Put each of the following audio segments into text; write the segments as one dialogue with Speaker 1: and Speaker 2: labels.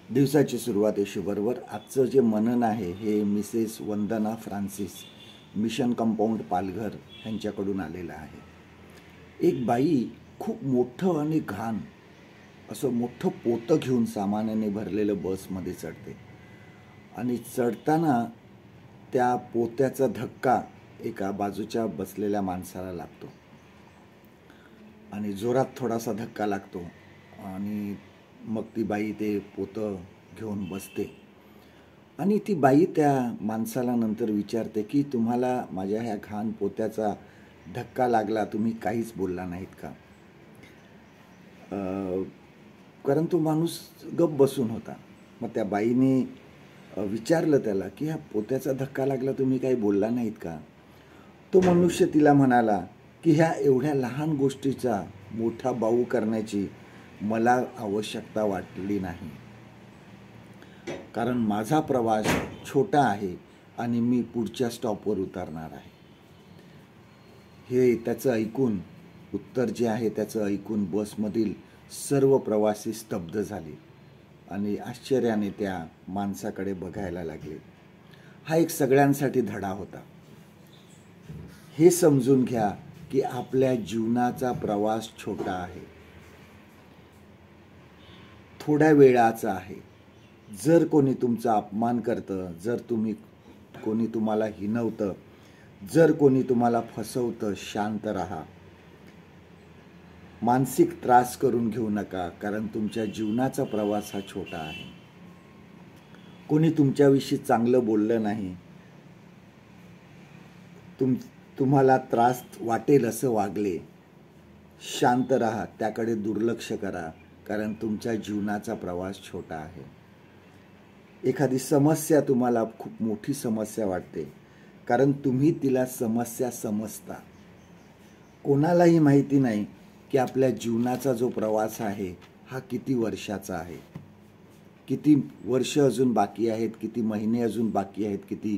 Speaker 1: दिवसाची सुरुवात शुभरवर. आजचं जे मनन आहे हे मिसेस वंदना फ्रान्सिस, मिशन कंपाऊंड पालघर यांच्याकडून आलेलं आहे. एक बाई खूप मोठं आणि घाण असं मोठं पोतं घेऊन सामानाने भरलेलं बसमध्ये चढते आणि चढताना त्या पोत्याचा धक्का एका बाजूच्या बसलेल्या माणसाला लागतो आणि जोरात थोडासा धक्का लागतो आणि मग ती बाई ते पोतं घेऊन बसते आणि ती बाई त्या माणसाला नंतर विचारते की तुम्हाला माझ्या ह्या घाण पोत्याचा धक्का लागला, तुम्ही काहीच बोलला नाहीत का? कारण तो माणूस गप्प बसून होता. मग त्या बाईने विचारलं त्याला की ह्या पोत्याचा धक्का लागला, तुम्ही काही बोलला नाहीत का? तो मनुष्य तिला म्हणाला की ह्या एवढ्या लहान गोष्टीचा मोठा बाऊ करण्याची मला आवश्यकता वाटली नाही, कारण माझा प्रवास छोटा आहे आणि मी पुढच्या स्टॉपवर उतरणार आहे. हे त्याचं ऐकून, उत्तर जे आहे त्याचं ऐकून बसमधील सर्व प्रवासी स्तब्ध झाले आणि आश्चर्याने त्या माणसाकडे बघायला लागले. हा एक सगळ्यांसाठी धडा होता. हे समजून घ्या की आपल्या जीवनाचा प्रवास छोटा आहे, थोड्या वेळाचा आहे. जर कोणी तुमचा अपमान करतं, जर कोणी तुम्हाला हिणवतं, जर कोणी तुम्हाला फसवतं, शांत राहा. मानसिक त्रास करून घेऊ नका, कारण तुमच्या जीवनाचा प्रवास हा छोटा आहे. कोणी तुमच्याविषयी चांगलं बोललं नाही, तुम्हाला त्रास वाटेल असं वागले, शांत राहा, त्याकडे दुर्लक्ष करा, कारण तुमच्या जीवनाचा प्रवास छोटा आहे. एखादी समस्या तुम्हाला खूप मोठी समस्या वाटते, कारण तुम्ही तिला समस्या समजता. कोणालाही माहिती नाही की आपल्या जीवनाचा जो प्रवास आहे हा किती वर्षाचा आहे, किती वर्ष अजून बाकी आहेत, किती महिने अजून बाकी आहेत, किती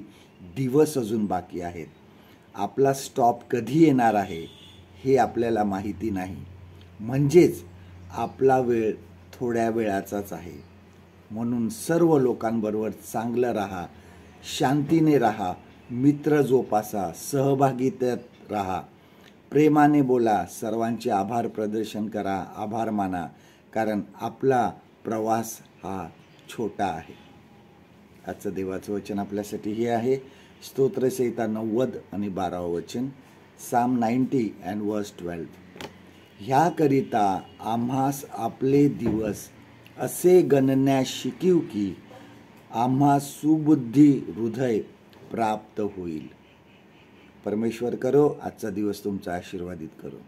Speaker 1: दिवस अजून बाकी आहेत. आपला स्टॉप कधी येणार आहे हे आपल्याला माहिती नाही. म्हणजेच आपला वेळ थोड्या वेळाचाच आहे. म्हणून सर्व लोकांबरोबर चांगलं राहा, शांतीने राहा, मित्र जोपासा, सहभागितेत राहा, प्रेमाने बोला, सर्वांचे आभार प्रदर्शन करा, आभार माना, कारण आपला प्रवास हा छोटा आहे. आजचं देवाचं वचन आपल्यासाठी हे आहे, स्तोत्रसंहिता 90 आणि 12 वचन, साम 90 and verse 12. ह्याकरिता आम्हास आपले दिवस असे गणण्यास शिकीव की आम्हा सुबुद्धी हृदय प्राप्त होईल. परमेश्वर करो आजचा दिवस तुमचा आशीर्वादित करो.